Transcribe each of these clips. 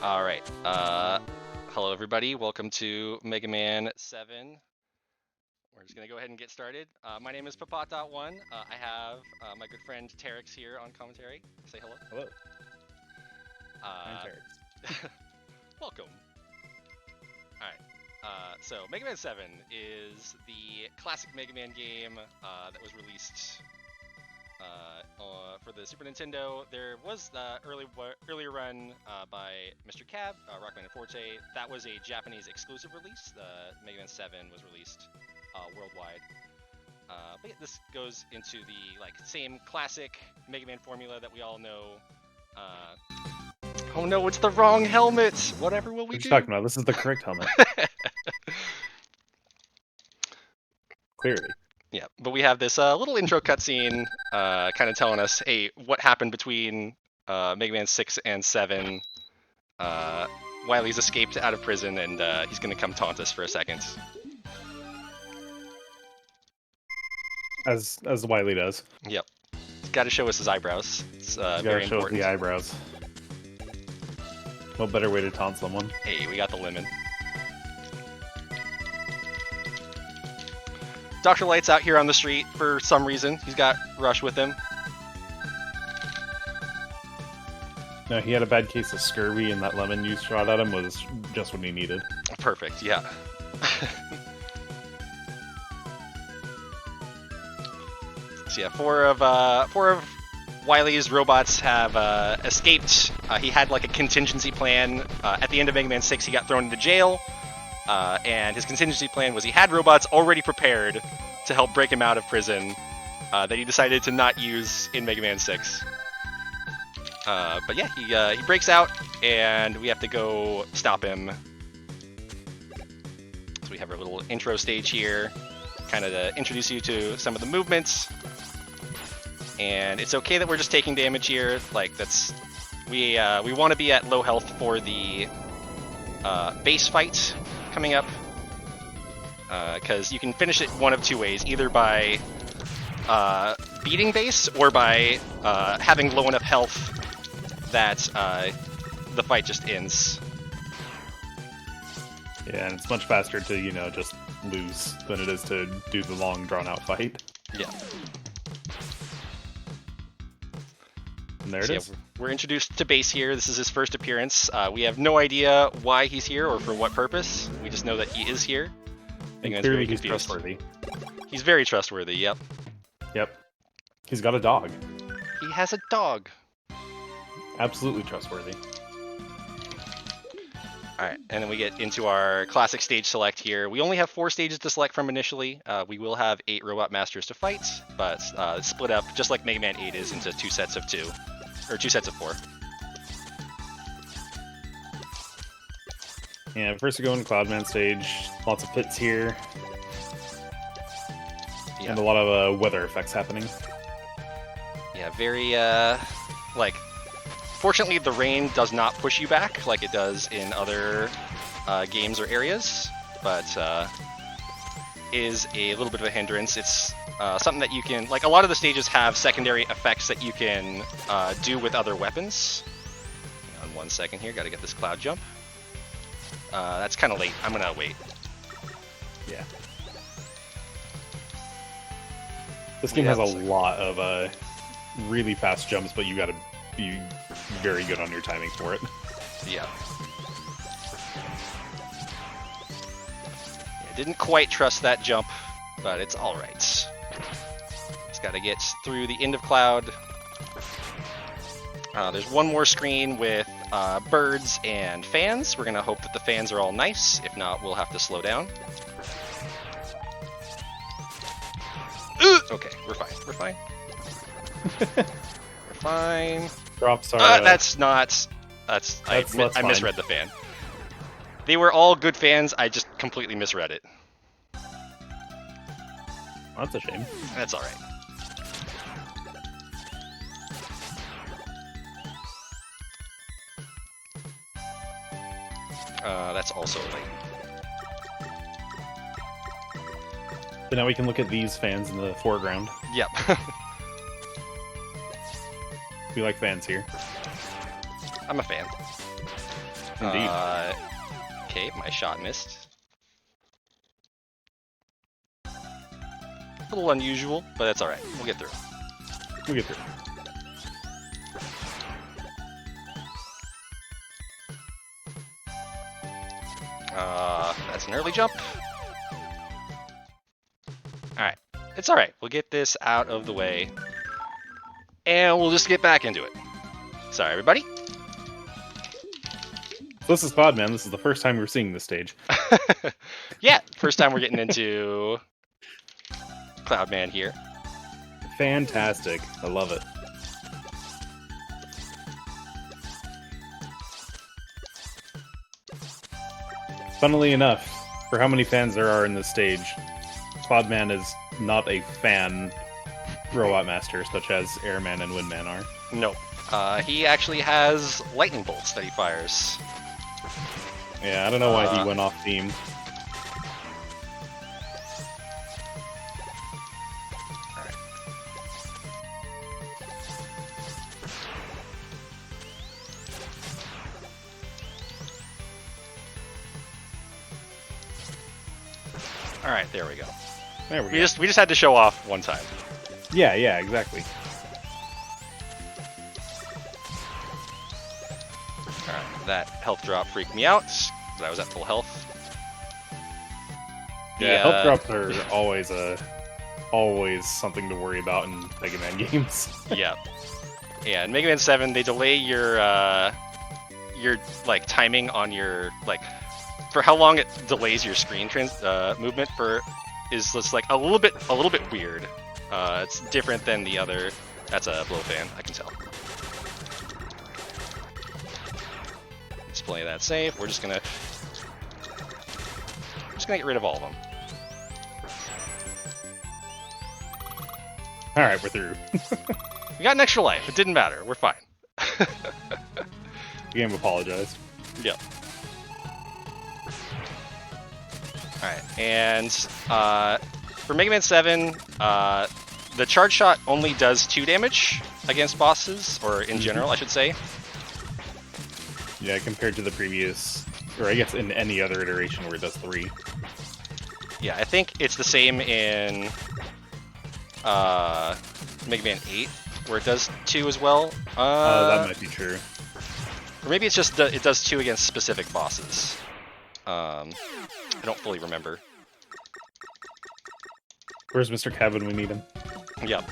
All right. Hello, everybody. Welcome to Mega Man 7. We're just going to go ahead and get started. My name is Ppotdot1. I have my good friend Terex here on commentary. Say hello. Hello. I'm Terex. Welcome. All right. So Mega Man 7 is the classic Mega Man game that was released for the Super Nintendo. There was the earlier run by Mr. Cab, Rockman and Forte. That was a Japanese exclusive release. Mega Man 7 was released worldwide. But yeah, this goes into the same classic Mega Man formula that we all know. Oh no, it's the wrong helmet! Whatever will we do? What are you talking about? This is the correct helmet. Clearly. Yeah, but we have this little intro cutscene kind of telling us, hey, what happened between Mega Man 6 and 7. Wily's escaped out of prison, and he's going to come taunt us for a second. As Wily does. Yep. He's got to show us his eyebrows. It's very show important. The eyebrows. No better way to taunt someone. Hey, we got the lemon. Dr. Light's out here on the street for some reason. He's got Rush with him. No, he had a bad case of scurvy, and that lemon you shot at him was just what he needed. Perfect, yeah. So yeah, four of Wily's robots have escaped. He had like a contingency plan. At the end of Mega Man 6, he got thrown into jail. And his contingency plan was he had robots already prepared to help break him out of prison that he decided to not use in Mega Man 6. But yeah, he breaks out, and we have to go stop him. So we have our little intro stage here, kind of to introduce you to some of the movements. And it's okay that we're just taking damage here. Like we want to be at low health for the base fight coming up, because you can finish it one of two ways, either by beating base or by having low enough health that the fight just ends. Yeah, and it's much faster to, just lose than it is to do the long, drawn-out fight. Yeah. And there it is. Yeah, we're introduced to Base here. This is his first appearance. We have no idea why he's here or for what purpose. We just know that he is here. And clearly he's trustworthy. He's very trustworthy, yep. Yep. He's got a dog. He has a dog. Absolutely trustworthy. Alright, and then we get into our classic stage select here. We only have 4 stages to select from initially. We will have 8 Robot Masters to fight, but it's split up, just like Mega Man 8 is, into 2 sets of 2. Or 2 sets of 4. Yeah, first we go into Cloudman stage. Lots of pits here. Yeah. And a lot of weather effects happening. Yeah, very, fortunately the rain does not push you back like it does in other games or areas, but is a little bit of a hindrance. It's something that you can, a lot of the stages have secondary effects that you can do with other weapons. Hang on 1 second here, gotta get this cloud jump. That's kind of late, I'm gonna wait. Yeah. This game has a lot of really fast jumps, but you gotta be very good on your timing for it. Yeah. I didn't quite trust that jump, but it's alright. Just gotta get through the end of Cloud. There's one more screen with birds and fans. We're gonna hope that the fans are all nice. If not, we'll have to slow down. Okay, we're fine. We're fine. We're fine. Drops are... That's not... I misread the fan. They were all good fans, I just completely misread it. That's a shame. That's alright. That's also late. So now we can look at these fans in the foreground. Yep. We like fans here. I'm a fan. Indeed. Okay, my shot missed. A little unusual, but that's alright. We'll get through. We'll get through. That's an early jump. Alright, it's alright. We'll get this out of the way. And we'll just get back into it. Sorry, everybody. This is Pod, man. This is the first time we're seeing this stage. Yeah, first time we're getting into Cloudman here. Fantastic. I love it. Funnily enough, for how many fans there are in this stage, Cloudman is not a fan robot master such as Airman and Windman are. Nope. He actually has lightning bolts that he fires. Yeah, I don't know why he went off theme. All right, there we go. There we We go. just had to show off one time. Yeah, exactly. All right, that health drop freaked me out because I was at full health. Yeah, health drops are always something to worry about in Mega Man games. Yeah. Yeah, in Mega Man 7, they delay your like timing on your like for how long it delays your screen movement for is just like a little bit weird. It's different than the other. That's a blow fan, I can tell. Let's play that safe. We're just gonna get rid of all of them. All right, we're through. We got an extra life. It didn't matter. We're fine. The game apologized. Yep. Alright, and for Mega Man 7, the charge shot only does 2 damage against bosses, or in general, I should say. Yeah, compared to the previous, or I guess in any other iteration where it does 3. Yeah, I think it's the same in Mega Man 8, where it does 2 as well. That might be true. Or maybe it's just it does 2 against specific bosses. I don't fully remember. Where's Mr. Cabin? We need him. Yep.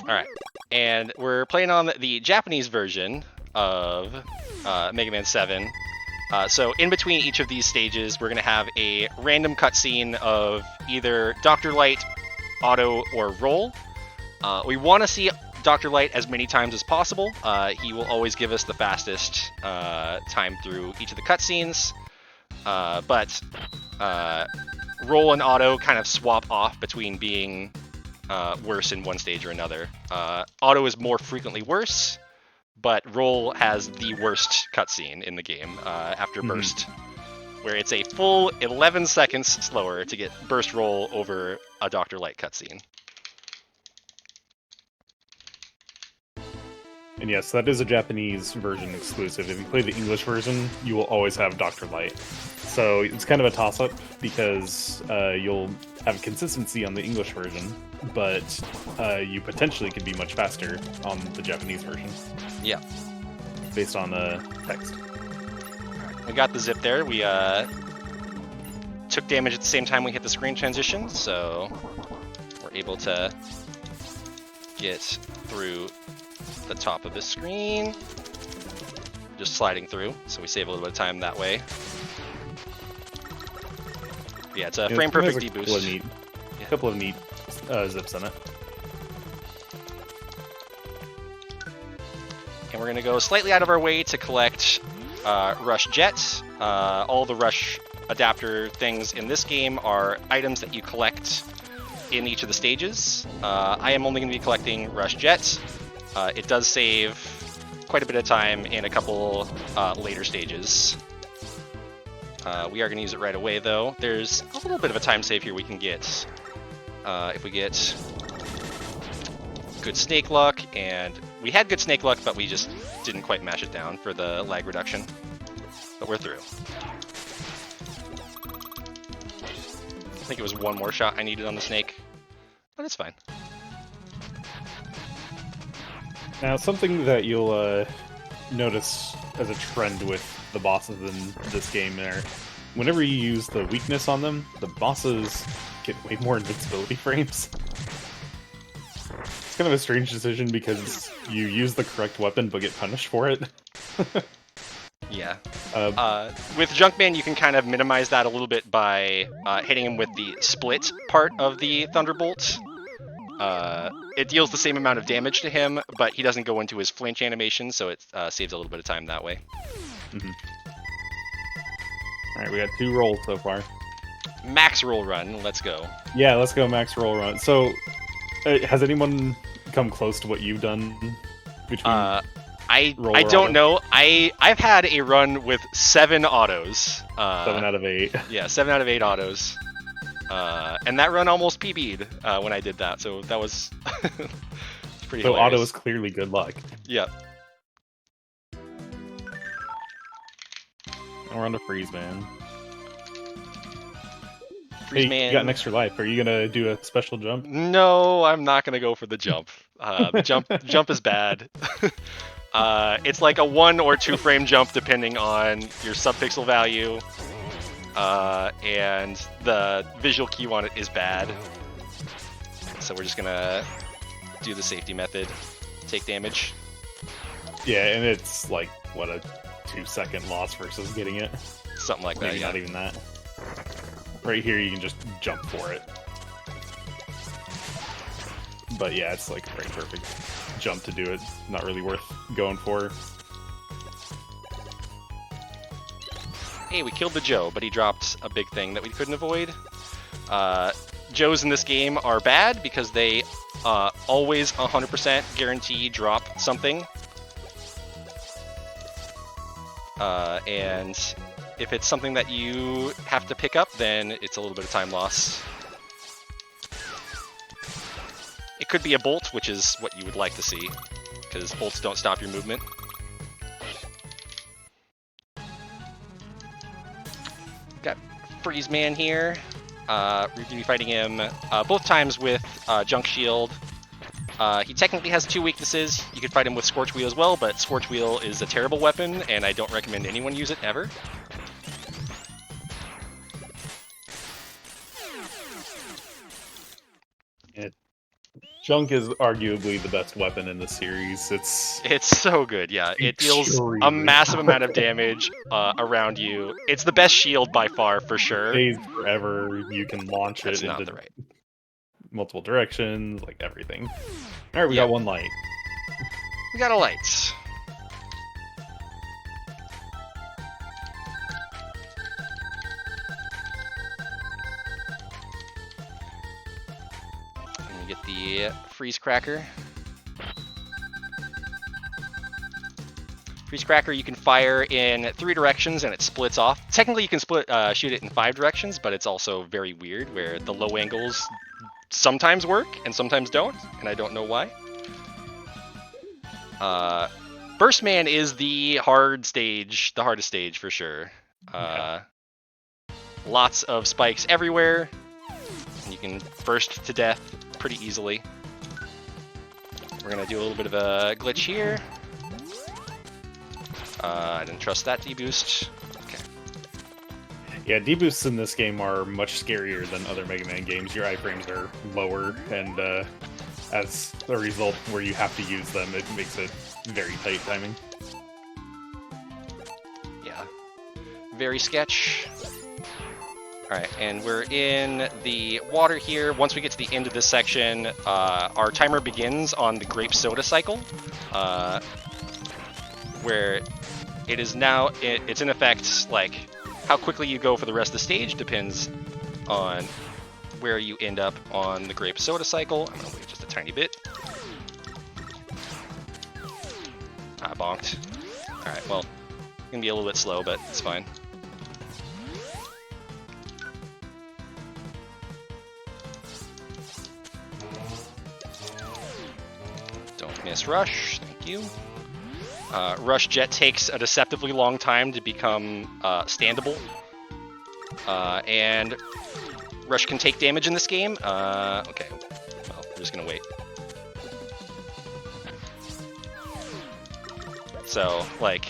Alright, and we're playing on the Japanese version of Mega Man 7. So in between each of these stages, we're going to have a random cutscene of either Dr. Light, Auto, or Roll. We want to see Dr. Light as many times as possible. He will always give us the fastest time through each of the cutscenes. But Roll and Auto kind of swap off between being worse in one stage or another. Auto is more frequently worse, but Roll has the worst cutscene in the game after Burst, where it's a full 11 seconds slower to get Burst Roll over a Dr. Light cutscene. And yes, that is a Japanese version exclusive. If you play the English version, you will always have Dr. Light. So it's kind of a toss-up because you'll have consistency on the English version, but you potentially could be much faster on the Japanese version. Yeah. Based on text. We got the zip there. We took damage at the same time we hit the screen transition, so we're able to get through the top of the screen. Just sliding through, so we save a little bit of time that way. Yeah, it's a frame perfect deboost. A couple of neat zips in it. And we're going to go slightly out of our way to collect Rush Jet. All the Rush adapter things in this game are items that you collect in each of the stages. I am only going to be collecting Rush Jet. It does save quite a bit of time in a couple later stages. We are going to use it right away, though. There's a little bit of a time save here we can get if we get good snake luck, and we had good snake luck, but we just didn't quite mash it down for the lag reduction. But we're through. I think it was one more shot I needed on the snake, but it's fine. Now, something that you'll notice as a trend with the bosses in this game there, whenever you use the weakness on them, the bosses get way more invincibility frames. It's kind of a strange decision because you use the correct weapon but get punished for it. Yeah. With Junkman, you can kind of minimize that a little bit by hitting him with the split part of the Thunderbolt. It deals the same amount of damage to him, but he doesn't go into his flinch animation, so it saves a little bit of time that way. Mm-hmm. Alright, we got 2 rolls so far. Max roll run, let's go. Yeah, let's go max roll run. So, has anyone come close to what you've done between I don't know. I've had a run with 7 autos. 7 out of 8. Yeah, 7 out of 8 autos. And that run almost PB'd when I did that, so that was pretty So hilarious. auto is clearly good luck. Yep. And we're on to Freeze Man. Freeze Hey, Man. you got an extra life. Are you gonna do a special jump? No, I'm not gonna go for the jump. The jump is bad. It's like a 1 or 2 frame jump depending on your subpixel value, and the visual cue on it is bad. So we're just gonna do the safety method, take damage. Yeah, and it's like, what, a 2-second loss versus getting it? Something like that, Maybe yeah. not even that. Right here, you can just jump for it. But yeah, it's like a very perfect jump to do it. Not really worth going for. Hey, we killed the Joe, but he dropped a big thing that we couldn't avoid. Joes in this game are bad because they always 100% guarantee drop something. And if it's something that you have to pick up, then it's a little bit of time loss. It could be a bolt, which is what you would like to see, because bolts don't stop your movement. Got Freeze Man here. We're going to be fighting him both times with Junk Shield. He technically has 2 weaknesses. You could fight him with Scorch Wheel as well, but Scorch Wheel is a terrible weapon, and I don't recommend anyone use it ever. Junk is arguably the best weapon in the series. It's so good, yeah. It deals a extremely massive amount of damage around you. It's the best shield by far, for sure. Stays forever. You can launch That's it not into the right. multiple directions, like everything. Alright, we Yeah. got 1 light. We got a light. And we get the Freeze Cracker. Freeze Cracker you can fire in 3 directions and it splits off. Technically you can shoot it in 5 directions, but it's also very weird where the low angles sometimes work and sometimes don't, and I don't know why. Burst Man is the hardest stage for sure. Yeah. Lots of spikes everywhere, and you can burst to death pretty easily. We're gonna do a little bit of a glitch here. I didn't trust that deboost. Okay. Yeah, deboosts in this game are much scarier than other Mega Man games. Your iframes are lower, and as a result, where you have to use them, it makes it very tight timing. Yeah. Very sketch. Alright, and we're in the water here. Once we get to the end of this section, our timer begins on the grape soda cycle, where it is now, it's in effect, like, how quickly you go for the rest of the stage depends on where you end up on the grape soda cycle. I'm gonna wait just a tiny bit. I bonked. Alright, well, gonna be a little bit slow, but it's fine. Miss Rush, thank you. Rush Jet takes a deceptively long time to become standable. And Rush can take damage in this game. Okay, well, we're just gonna wait. So, like,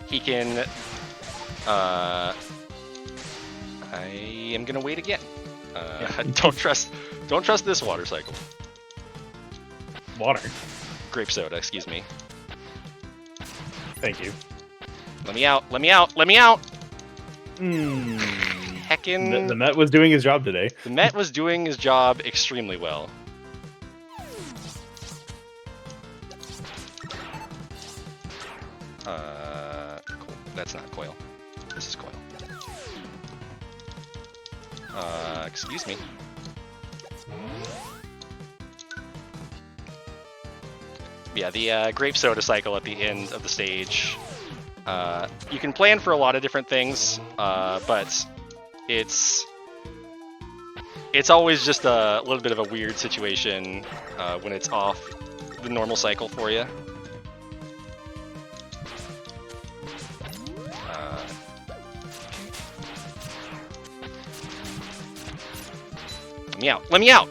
he can... I am gonna wait again. Don't trust this water cycle. Water. Grape soda, excuse me. Thank you. Let me out, let me out, let me out! Hmm. Heckin'... The Met was doing his job today. The Met was doing his job extremely well. Cool. That's not coil. This is coil. Excuse me. Yeah, the grape soda cycle at the end of the stage. You can plan for a lot of different things, but it's always just a little bit of a weird situation when it's off the normal cycle for you. Let me out! Let me out!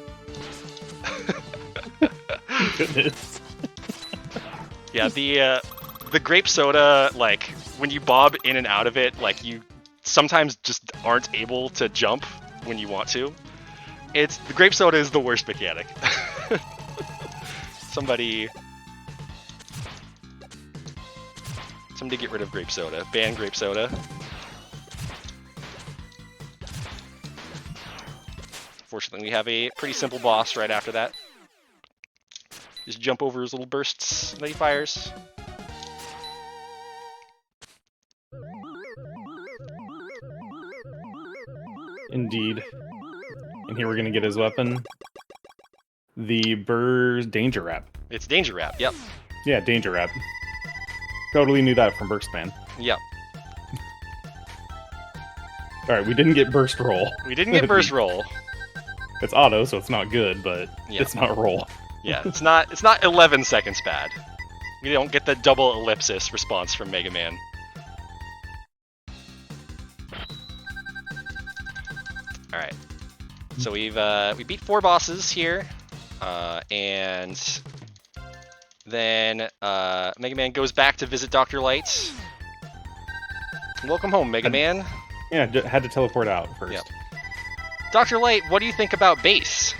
Goodness. Yeah, the grape soda, like, when you bob in and out of it, like, you sometimes just aren't able to jump when you want to. The grape soda is the worst mechanic. Somebody get rid of grape soda. Ban grape soda. Fortunately, we have a pretty simple boss right after that. Just jump over his little bursts that he fires. Indeed. And here we're gonna get his weapon. The Burst Danger Wrap. It's Danger Wrap, yep. Yeah, Danger Wrap. Totally knew that from Burstman. Yep. Alright, we didn't get Burst Roll. We didn't get Burst Roll. It's auto, so it's not good, but it's not roll. Yeah, it's not 11 seconds bad. We don't get the double ellipsis response from Mega Man. Alright. So we beat 4 bosses here. And then Mega Man goes back to visit Dr. Light. Welcome home, Mega Man. Yeah, had to teleport out first. Yep. Dr. Light, what do you think about bass?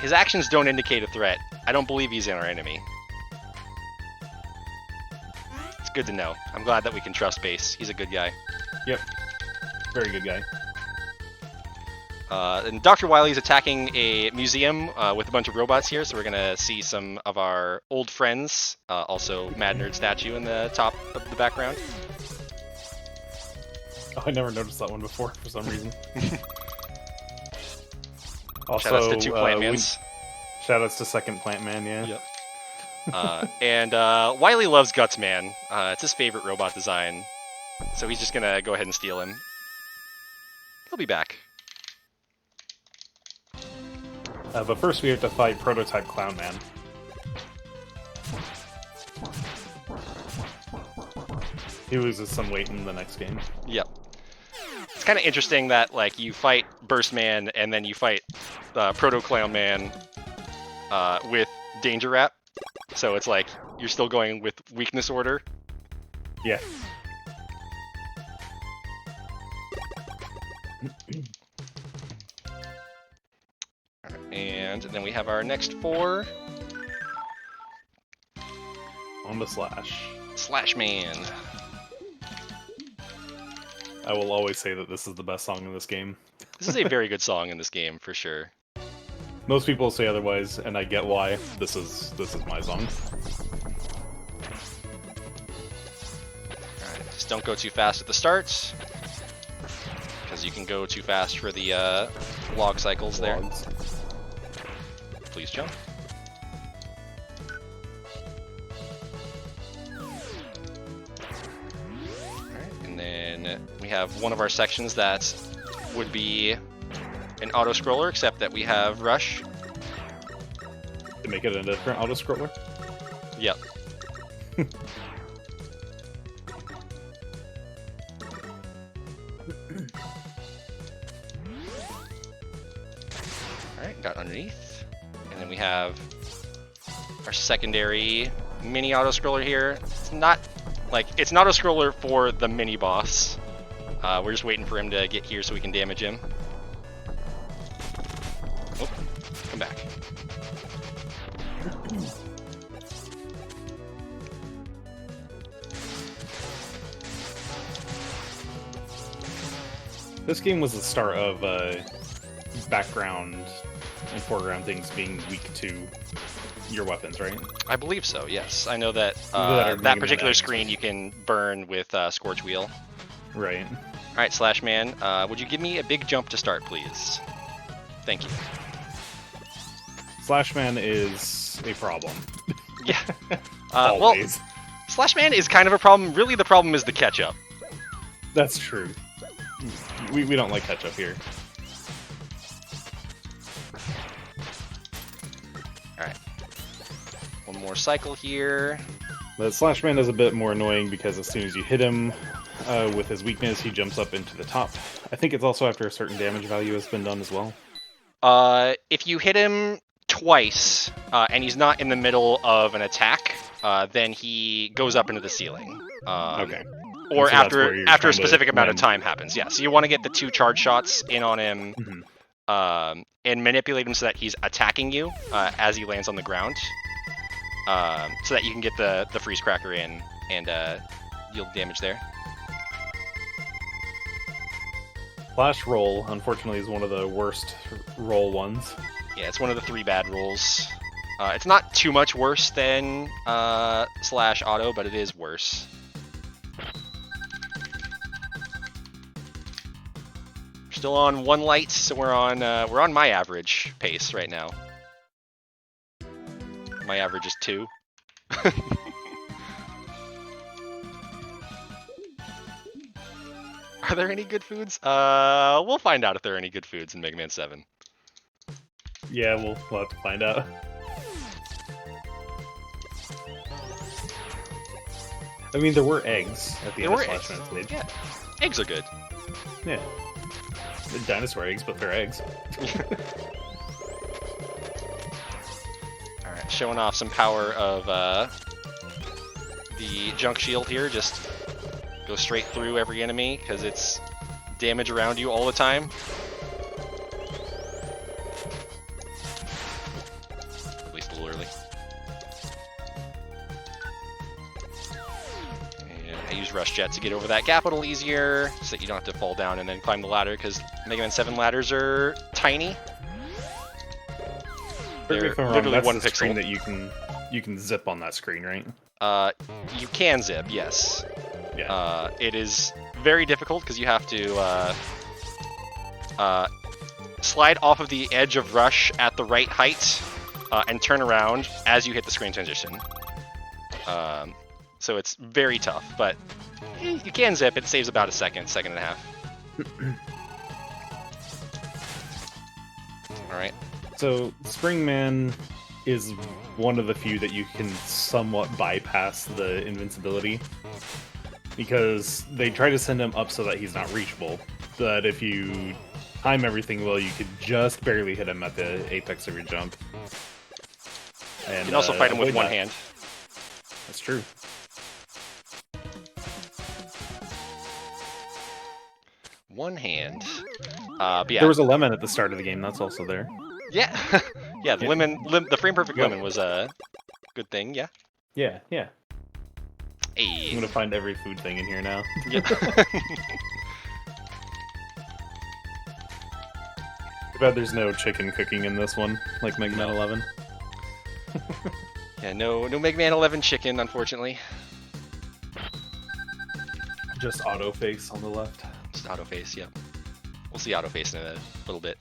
His actions don't indicate a threat. I don't believe he's our enemy. It's good to know. I'm glad that we can trust Bass. He's a good guy. Yep. Very good guy. And Dr. Wily's attacking a museum with a bunch of robots here, so we're gonna see some of our old friends. Also, Mad Nerd statue in the top of the background. Oh, I never noticed that one before for some reason. Also, shoutouts to 2 Plant Mans. Shoutouts to Second Plant Man, yeah. Yep. And Wily loves Guts Man. It's his favorite robot design, so he's just gonna go ahead and steal him. He'll be back. But first we have to fight Prototype Clown Man. He loses some weight in the next game. Yep. It's kind of interesting that, like, you fight Burst Man and then you fight Proto Clown Man with Danger Wrap. So it's like you're still going with weakness order. Yeah. And then we have our next 4. On the Slash. Slash Man. I will always say that this is the best song in this game. This is a very good song in this game, for sure. Most people say otherwise, and I get why. This is my song. Alright, just don't go too fast at the start, because you can go too fast for the log cycles there. Please jump. Alright, and then we have one of our sections that would be an auto scroller, except that we have Rush. To make it a different auto scroller. Yep. Alright, got underneath. And then we have our secondary mini auto scroller here. It's not like it's an auto scroller for the mini boss. We're just waiting for him to get here so we can damage him. Oh, come back. This game was the start of background and foreground things being weak to your weapons, right? I believe so, yes. I know that That particular screen you can burn with Scorch Wheel. Right. Alright, Slash Man, would you give me a big jump to start, please? Thank you. Slashman is a problem. Yeah. Always. Well, Slash Man is kind of a problem. Really, the problem is the ketchup. That's true. We don't like ketchup here. Alright. One more cycle here. The Slashman is a bit more annoying because as soon as you hit him with his weakness, he jumps up into the top. I think it's also after a certain damage value has been done as well. If you hit him twice and he's not in the middle of an attack, then he goes up into the ceiling. Okay. Or so after a specific amount of time happens, yeah. So you want to get the 2 charge shots in on him, and manipulate him so that he's attacking you as he lands on the ground, so that you can get the freeze cracker in and deal damage there. Flash roll, unfortunately, is one of the worst roll ones. Yeah, it's one of the 3 bad rolls. It's not too much worse than Slash Auto, but it is worse. Still on 1 light, so we're on my average pace right now. My average is 2. Are there any good foods? We'll find out if there are any good foods in Mega Man 7. Yeah, we'll have to find out. I mean, there were eggs at the end of Slashman stage. Yeah, eggs are good. Yeah. They're dinosaur eggs, but they're eggs. Alright, showing off some power of the junk shield here. Just go straight through every enemy, because it's damage around you all the time. At least a little early. And I use Rush Jet to get over that gap a little easier, so that you don't have to fall down and then climb the ladder, because Mega Man 7 ladders are tiny. They're literally that's 1 the pixel. screen that you can zip on that screen, right? You can zip, yes. Yeah. It is very difficult because you have to slide off of the edge of Rush at the right height and turn around as you hit the screen transition. So it's very tough, but you can zip. It saves about a second and a half. Alright. So, Springman is one of the few that you can somewhat bypass the invincibility. Because they try to send him up so that he's not reachable. So that if you time everything well, you could just barely hit him at the apex of your jump. And, You can also fight him with 1 hand. That's true. One hand. But yeah. There was a lemon at the start of the game, that's also there. Yeah. Yeah, the the frame perfect lemon was a good thing, yeah. Yeah, yeah. Hey. I'm gonna find every food thing in here now. Yep. Too bad there's no chicken cooking in this one, like Mega Man 11. Yeah, no Mega Man 11 chicken, unfortunately. Just auto face on the left. Just auto face, yep. We'll see auto face in a little bit.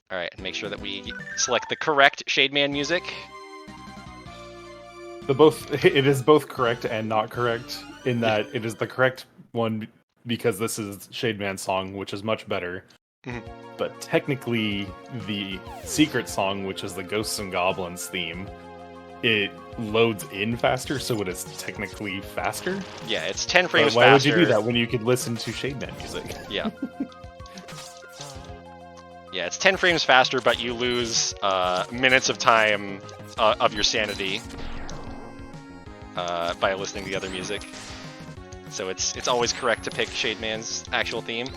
Alright, and make sure that we select the correct Shademan music. It is both correct and not correct, in that it is the correct one because this is Shademan's song, which is much better. Mhm. But technically, the secret song, which is the Ghosts and Goblins theme, it loads in faster, so it is technically faster. Yeah, it's 10 frames But why faster. would you do that when you could listen to Shademan music? Yeah. Yeah, it's 10 frames faster, but you lose minutes of time of your sanity by listening to the other music. So it's always correct to pick Shademan's actual theme.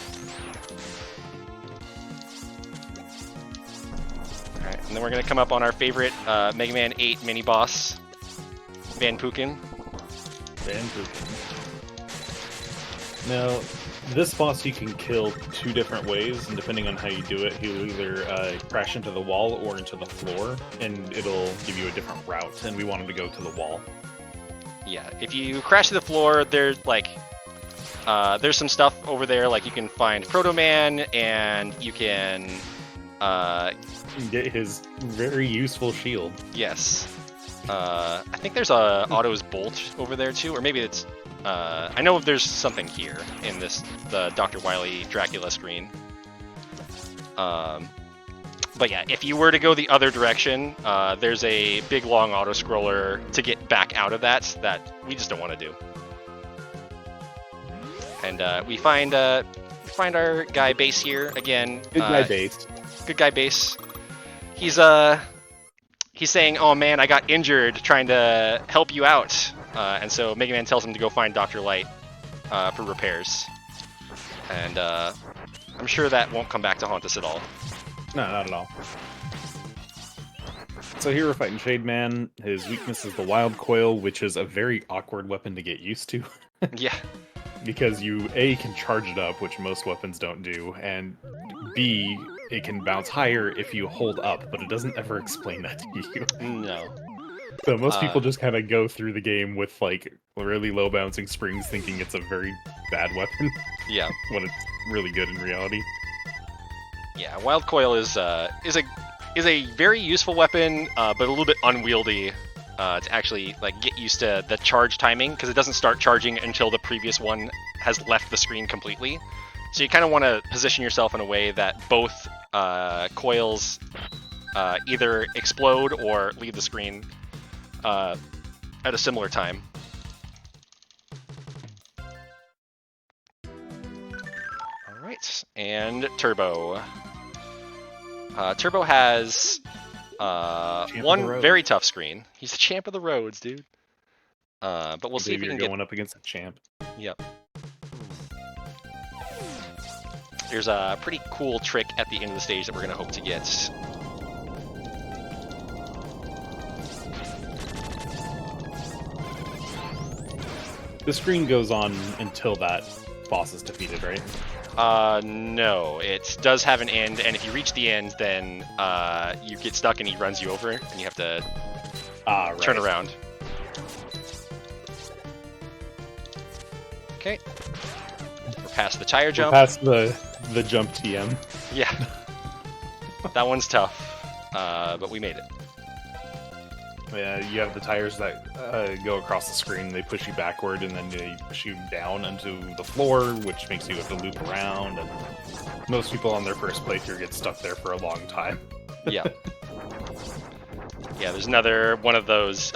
Alright, and then we're going to come up on our favorite Mega Man 8 mini-boss, Van Pookin. Van Pookin. Now, this boss you can kill two different ways, and depending on how you do it, he'll either crash into the wall or into the floor, and it'll give you a different route, and we wanted to go to the wall. Yeah, if you crash to the floor, there's some stuff over there, like you can find Proto Man, and you can get his very useful shield. Yes. I think there's a Otto's Bolt over there too, or maybe it's I know there's something here in the Dr. Wily Dracula screen. But yeah, if you were to go the other direction, there's a big long auto scroller to get back out of that we just don't want to do. And we find our guy Base here again. Good guy Base. Good guy Base. He's saying, "Oh man, I got injured trying to help you out," and so Mega Man tells him to go find Dr. Light for repairs. And I'm sure that won't come back to haunt us at all. No, not at all. So here we're fighting Shademan. His weakness is the Wild Coil, which is a very awkward weapon to get used to. Yeah. Because you, A, can charge it up, which most weapons don't do, and B, it can bounce higher if you hold up, but it doesn't ever explain that to you. No. So most people just kind of go through the game with, like, really low bouncing springs thinking it's a very bad weapon. Yeah. When it's really good in reality. Yeah, Wild Coil is a very useful weapon, but a little bit unwieldy to actually get used to the charge timing, because it doesn't start charging until the previous one has left the screen completely. So you kind of want to position yourself in a way that both coils either explode or leave the screen at a similar time. Alright, and Turbo. Turbo has one very tough screen. He's the champ of the roads, dude. But we'll see if we can going up against a champ. Yep. There's a pretty cool trick at the end of the stage that we're going to hope to get. The screen goes on until that boss is defeated, right? No. It does have an end, and if you reach the end, then you get stuck and he runs you over, and you have to turn around. Okay. We're past the tire jump. We're past the jump TM. Yeah. That one's tough, but we made it. Yeah, you have the tires that go across the screen, they push you backward, and then they push you down onto the floor, which makes you have to loop around, and most people on their first playthrough get stuck there for a long time. Yeah. Yeah, there's another one of those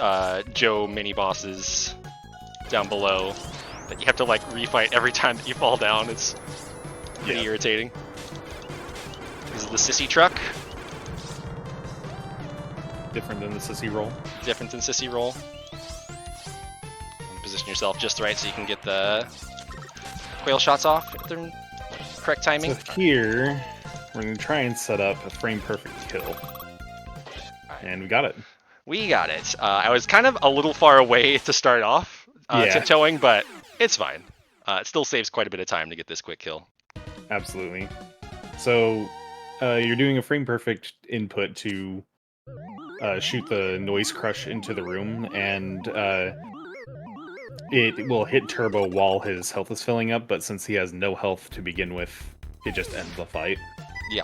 Joe mini-bosses down below that you have to refight every time that you fall down. It's pretty irritating. This is the Sissy Truck. Different than the Sissy Roll. Different than Sissy Roll. Position yourself just right so you can get the quail shots off at the correct timing. So here, we're going to try and set up a frame-perfect kill. And we got it. We got it. I was kind of a little far away to start off, tiptoeing, but it's fine. It still saves quite a bit of time to get this quick kill. Absolutely. So, you're doing a frame-perfect input to shoot the noise crush into the room, and it will hit Turbo while his health is filling up, but since he has no health to begin with, it just ends the fight. Yeah.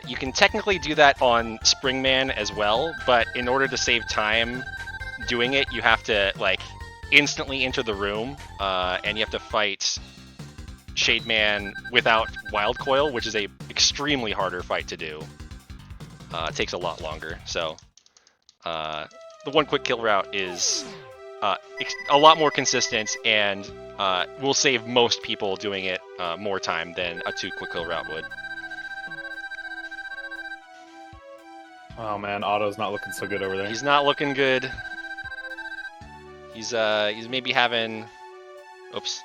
You can technically do that on Springman as well, but in order to save time doing it, you have to instantly enter the room, and you have to fight Shade Man without Wild Coil, which is a extremely harder fight to do. It takes a lot longer. So the one quick kill route is a lot more consistent, and will save most people doing it more time than a 2 quick kill route would. Oh man, Otto's not looking so good over there. He's not looking good. He's maybe having, oops,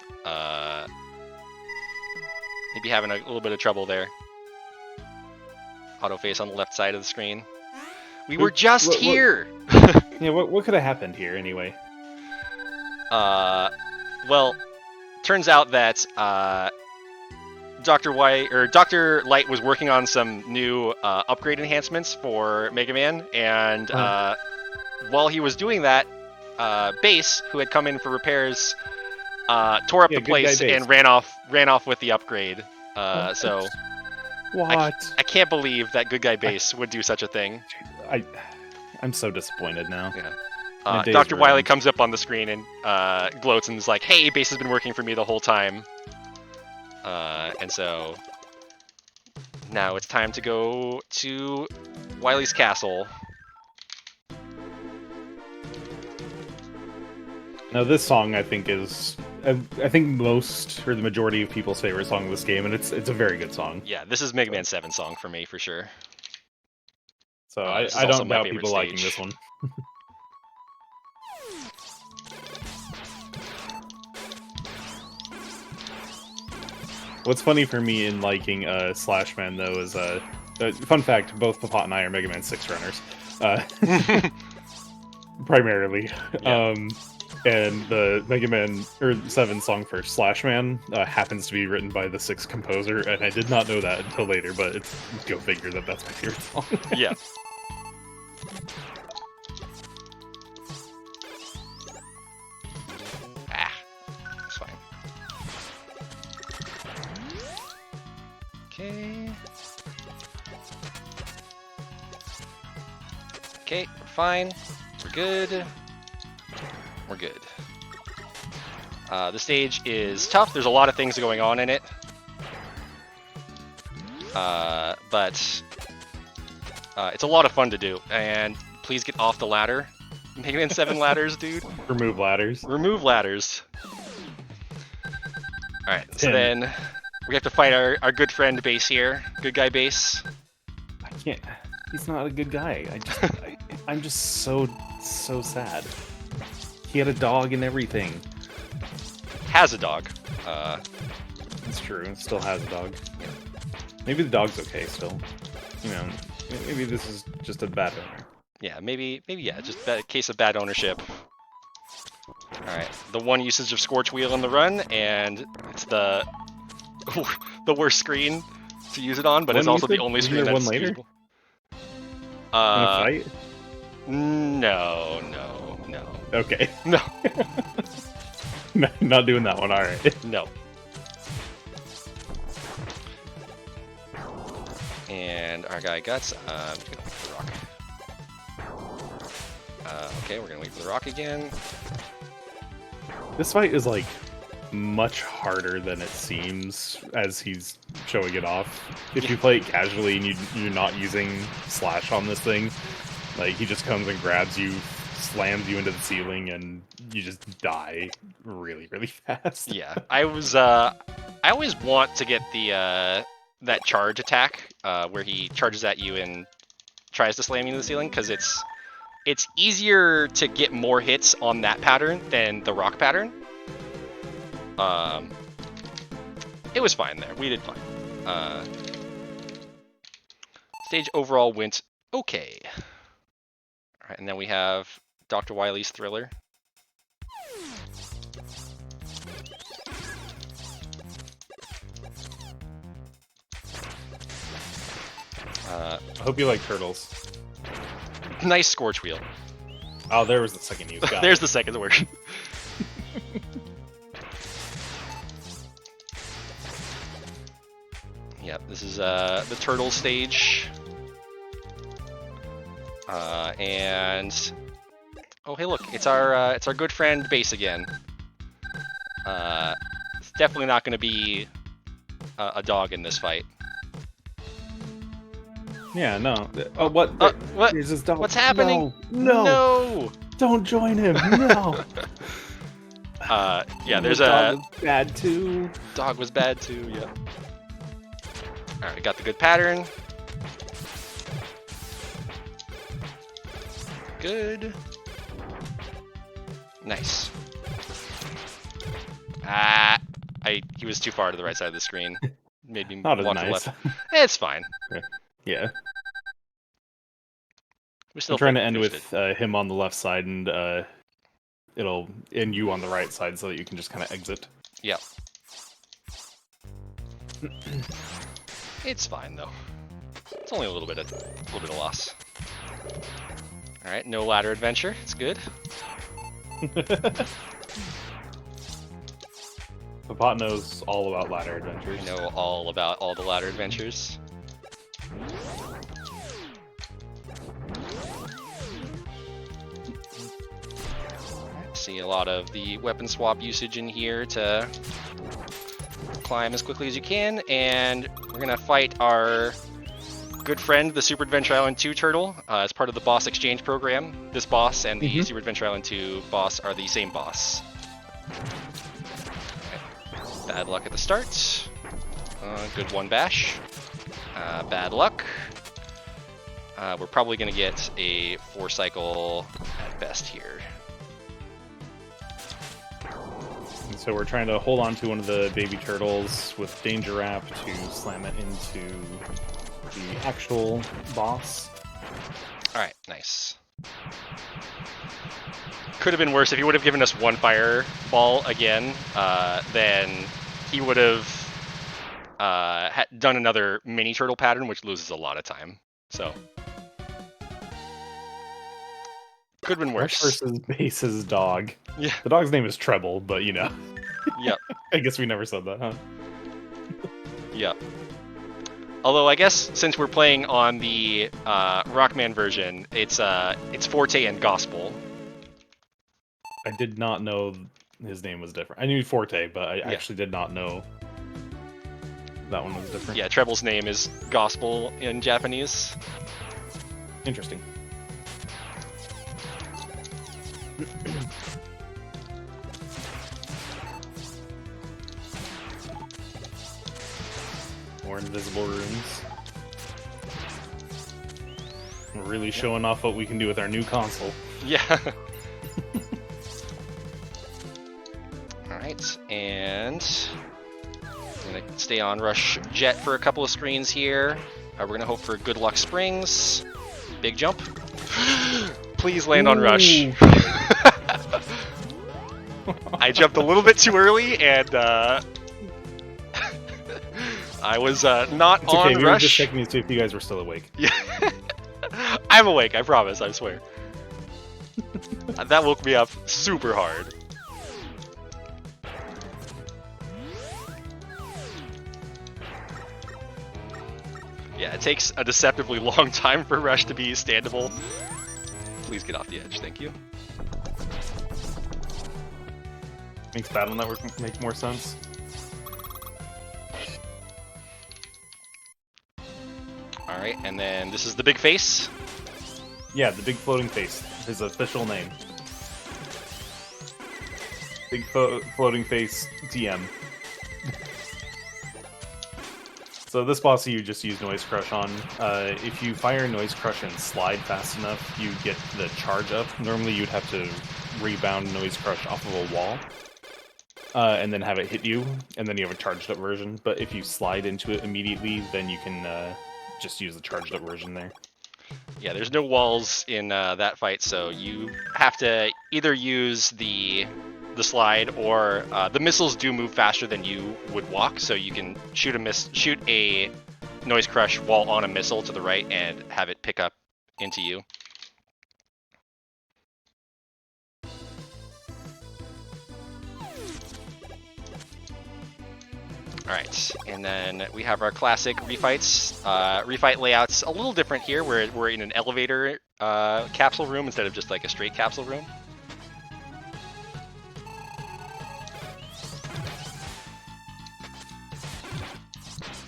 maybe having a little bit of trouble there. Auto face on the left side of the screen. We were just here. Yeah, what could have happened here anyway? Well, turns out that Dr. Light was working on some new upgrade enhancements for Mega Man, and while he was doing that, Base, who had come in for repairs, tore up the place and ran off with the upgrade. So what? I can't believe that good guy Base would do such a thing. I'm so disappointed now. Yeah. Dr. Wily comes up on the screen and gloats and is like, "Hey, Base has been working for me the whole time." And so now it's time to go to Wily's castle. Now this song I think is, I think most or the majority of people's favorite song of this game, and it's a very good song. Yeah, this is Mega Man 7 song for me for sure. So I don't doubt people liking this one. What's funny for me in liking Slash Man though is fun fact: both Ppotdot and I are Mega Man 6 runners, primarily. Yeah. And the Mega Man 7 song for Slash Man happens to be written by the 6 composer, and I did not know that until later. But it's go figure that's my favorite song. Yeah. It's fine. Okay. Okay, we're fine. We're good. We're good. The stage is tough. There's a lot of things going on in it. But it's a lot of fun to do. And please get off the ladder. Mega Man 7 ladders, dude. Remove ladders. Remove ladders. Alright, so then we have to fight our good friend Base here. Good guy Base. I can't. He's not a good guy. I'm just so sad. He had a dog and everything. Has a dog. It's true. Still has a dog. Maybe the dog's okay still. You know, maybe this is just a bad owner. Yeah, maybe yeah, just a case of bad ownership. Alright, the one usage of Scorch Wheel on the run, and it's the worst screen to use it on, but it's also the only screen that's usable. In a fight? No. Okay. No. No, not doing that one, alright. No. And our guy Guts, gonna wait for the rock. Okay, we're gonna wait for the rock again. This fight is like much harder than it seems as he's showing it off. If you play it casually and you're not using Slash on this thing, like he just comes and grabs you, slams you into the ceiling, and you just die really, really fast. Yeah, I always want to get the that charge attack where he charges at you and tries to slam you into the ceiling, because it's easier to get more hits on that pattern than the rock pattern. It was fine there. We did fine. Stage overall went okay. All right, and then we have Dr. Wily's Thriller. I hope you like turtles. Nice Scorch Wheel. Oh, there was the second use. There's the second word. Yep, this is the turtle stage. And Oh, hey, look, it's our good friend Base again. It's definitely not going to be a dog in this fight. Yeah, no. Oh, what? What? Here's his dog. What's happening? No, No! don't join him. No. Yeah, there's dog was bad too. Dog was bad too. Yeah. All right, got the good pattern. Good. Nice. He was too far to the right side of the screen. Made me Not as walk to the nice. left. It's fine. Yeah. We're still I'm trying to end with him on the left side and it'll end you on the right side so that you can just kind of exit. Yep. It's fine though. It's only a little bit of loss. All right, no ladder adventure. It's good. Ppotdot knows all about ladder adventures. I know all about all the ladder adventures. See a lot of the weapon swap usage in here to climb as quickly as you can, and we're gonna fight our good friend, the Super Adventure Island 2 turtle, as part of the boss exchange program. This boss and the Super Adventure Island 2 boss are the same boss. Okay. Bad luck at the start. Good one bash. Bad luck. We're probably gonna get a 4-cycle at best here. So we're trying to hold on to one of the baby turtles with Danger Wrap to slam it into the actual boss. Alright, nice. Could have been worse if he would have given us one fireball again, then he would have done another mini turtle pattern, which loses a lot of time. So could have been worse. Rush versus Base's dog. Yeah. The dog's name is Treble, but you know. Yep. I guess we never said that, huh? Yep. Although I guess since we're playing on the Rockman version, it's Forte and Gospel. I did not know his name was different. I knew Forte, but I actually did not know that one was different. Yeah, Treble's name is Gospel in Japanese. Interesting. More invisible rooms. We're really showing off what we can do with our new console. Yeah. Alright, and I'm gonna stay on Rush Jet for a couple of screens here. We're gonna hope for Good Luck Springs. Big jump. Please land on Rush. I jumped a little bit too early, and I was not it's okay, on we were Rush. just checking to see if you guys were still awake. Yeah. I'm awake, I promise, I swear. That woke me up super hard. Yeah, it takes a deceptively long time for Rush to be standable. Please get off the edge, thank you. Makes Battle Network make more sense. Alright, and then this is the big face. Yeah, the big floating face. His official name. Big floating face TM. So this boss you just use Noise Crush on. If you fire Noise Crush and slide fast enough, you get the charge up. Normally you'd have to rebound Noise Crush off of a wall. And then have it hit you, and then you have a charged up version. But if you slide into it immediately, then you can just use the charged up version there. Yeah, there's no walls in that fight, so you have to either use the slide, or the missiles do move faster than you would walk, so you can shoot a Noise Crush while on a missile to the right and have it pick up into you. Alright, and then we have our classic refights. Refight layout's a little different here, where we're in an elevator capsule room instead of just like a straight capsule room.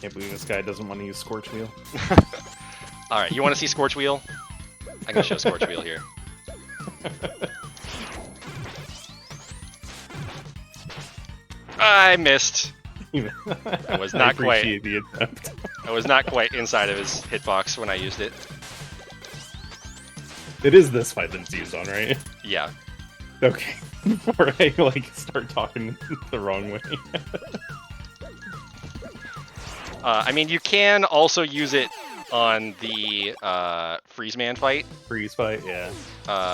Can't believe this guy doesn't want to use Scorch Wheel. All right, you want to see Scorch Wheel? I can show Scorch Wheel here. I missed. I was not quite. The attempt. I was not quite inside of his hitbox when I used it. It is this fight that it's used on, right? Yeah. Okay. Before I start talking the wrong way. I mean, you can also use it on the Freeze Man fight. Freeze fight, yeah.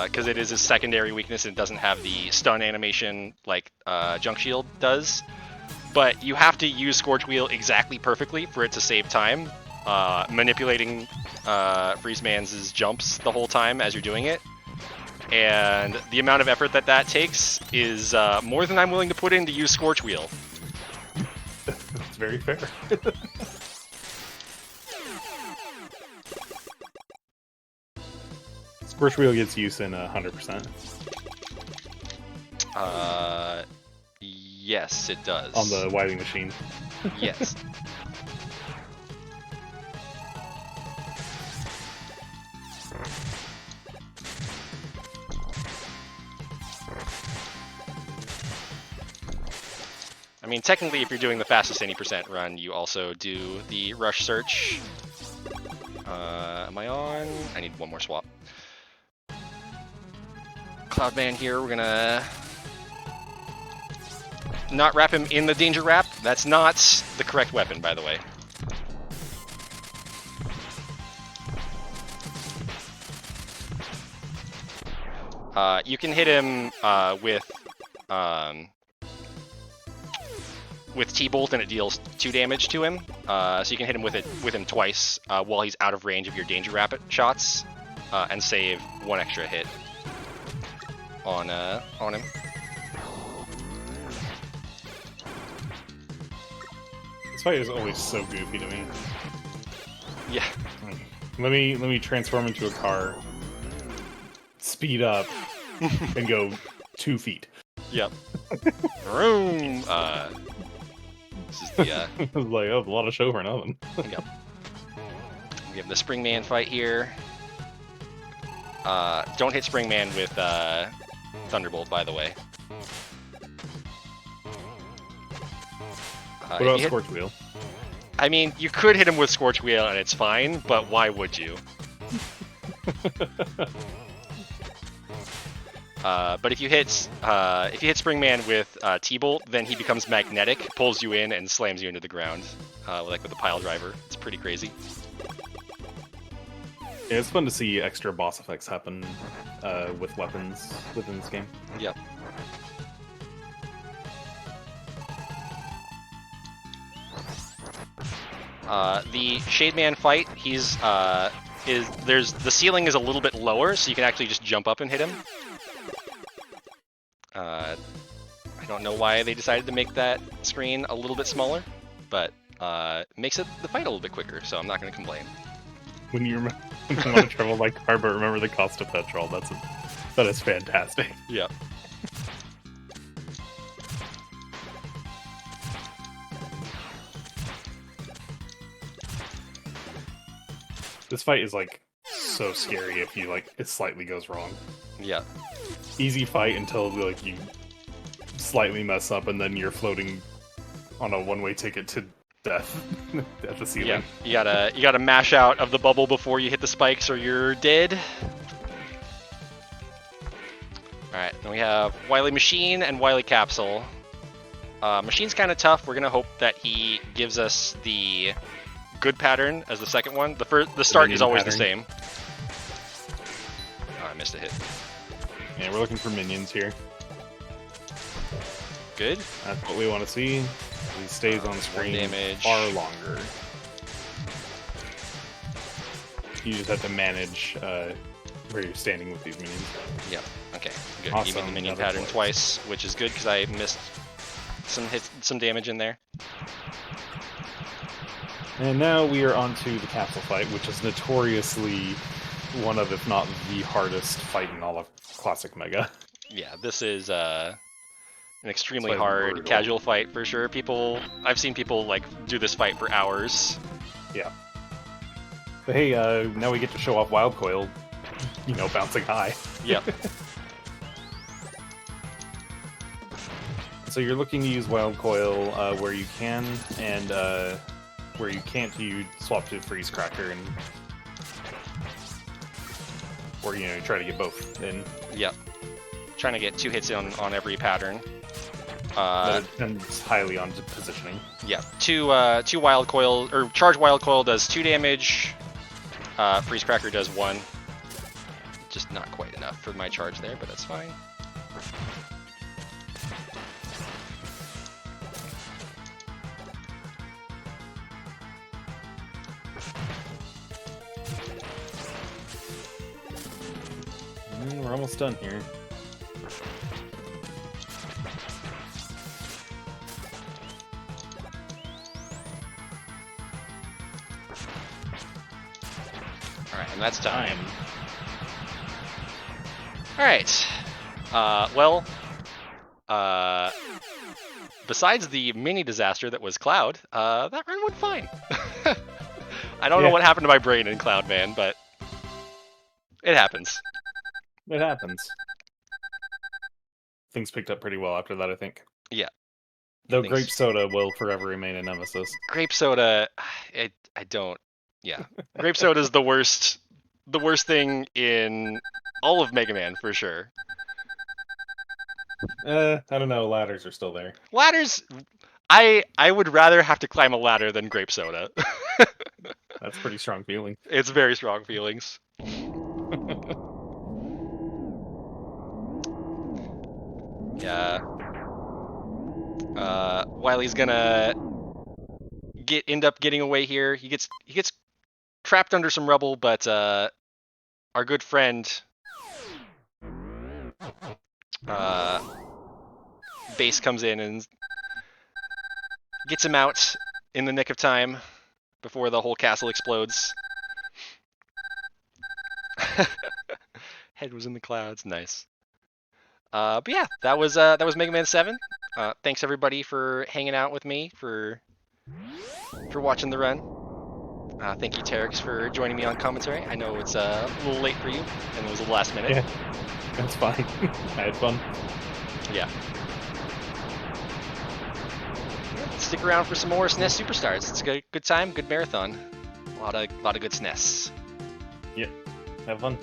Because it is a secondary weakness and it doesn't have the stun animation like Junk Shield does. But you have to use Scorch Wheel exactly perfectly for it to save time, manipulating Freeze Man's jumps the whole time as you're doing it. And the amount of effort that takes is more than I'm willing to put in to use Scorch Wheel. That's very fair. Scorch Wheel gets use in 100%. Yes, it does. On the Wily machine. Yes. I mean, technically, if you're doing the fastest any % run, you also do the rush search. Am I on? I need one more swap. Cloudman here, we're gonna not wrap him in the danger wrap. That's not the correct weapon, by the way. You can hit him with T-Bolt and it deals 2 damage to him. So you can hit him with him twice while he's out of range of your danger wrap shots and save 1 extra hit on him. This fight is always so goofy to me. Yeah. Let me transform into a car, speed up, and go 2 feet. Yep. Vroom. This is the I was like, oh, a lot of show for nothing. Yep. We have the Springman fight here. Don't hit Springman with Thunderbolt, by the way. What about Scorch Wheel? I mean, you could hit him with Scorch Wheel and it's fine, but why would you? But if you hit Springman with T-Bolt, then he becomes magnetic, pulls you in, and slams you into the ground, like with the pile driver. It's pretty crazy. Yeah, it's fun to see extra boss effects happen with weapons within this game. Yep. The Shademan fight, the ceiling is a little bit lower, so you can actually just jump up and hit him. I don't know why they decided to make that screen a little bit smaller, but it makes the fight a little bit quicker, so I'm not going to complain. When you want to travel by car, but remember the cost of petrol, that is fantastic. Yeah. This fight is so scary if it slightly goes wrong. Yeah. Easy fight until you slightly mess up and then you're floating on a one-way ticket to death at the ceiling. Yeah, you gotta mash out of the bubble before you hit the spikes or you're dead. Alright, then we have Wily Machine and Wily Capsule. Machine's kind of tough. We're gonna hope that he gives us the good pattern as the second one. The start is always the same. Oh, I missed a hit. Yeah, we're looking for minions here. Good. That's what we want to see. He stays on screen far longer. You just have to manage where you're standing with these minions. Yep. Okay. Good. Awesome. Give me the minion pattern twice, which is good because I missed some damage in there. And now we are onto the capsule fight, which is notoriously one of, if not the hardest fight in all of Classic Mega. Yeah, this is an extremely This fight's hard brutal. casual fight for sure. I've seen people like do this fight for hours. Yeah. But hey, now we get to show off Wild Coil, bouncing high. Yep. So you're looking to use Wild Coil where you can, and where you can't, you swap to Freeze Cracker, and or you try to get both in. Yep. Trying to get 2 hits on every pattern. But it depends highly on positioning. Yeah. 2 Wild Coil, or Charge Wild Coil does 2 damage. Freeze Cracker does 1. Just not quite enough for my charge there, but that's fine. We're almost done here. Alright, and that's time. Alright. Well, besides the mini disaster that was Cloud, that run went fine. I don't know what happened to my brain in Cloud, man, but it happens. It happens. Things picked up pretty well after that, I think. Yeah. Though Grape Soda will forever remain a nemesis. Grape Soda, I don't. Yeah, Grape Soda is the worst thing in all of Mega Man for sure. I don't know. Ladders are still there. Ladders, I would rather have to climb a ladder than Grape Soda. That's pretty strong feeling. It's very strong feelings. Yeah. Wily's gonna end up getting away here. He gets trapped under some rubble, but our good friend Base comes in and gets him out in the nick of time before the whole castle explodes. Head was in the clouds. Nice. But yeah, that was Mega Man 7. Thanks everybody for hanging out with me, for watching the run. Thank you, Terex, for joining me on commentary. I know it's a little late for you, and it was the last minute. Yeah, that's fine. I had fun. Yeah. Stick around for some more SNES Super Stars. It's a good time, good marathon. A lot of good SNES. Yeah, have fun.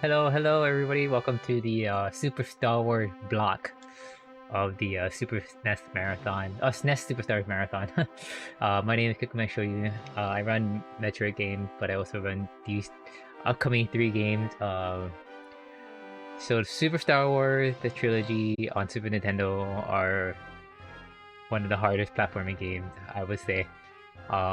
Hello everybody. Welcome to the Super Star Wars block of the Super SNES Marathon. SNES Superstars Marathon. My name is Kikume Shoyu. I run Metroid games, but I also run these upcoming 3 games. So Super Star Wars, the trilogy on Super Nintendo, are one of the hardest platforming games, I would say.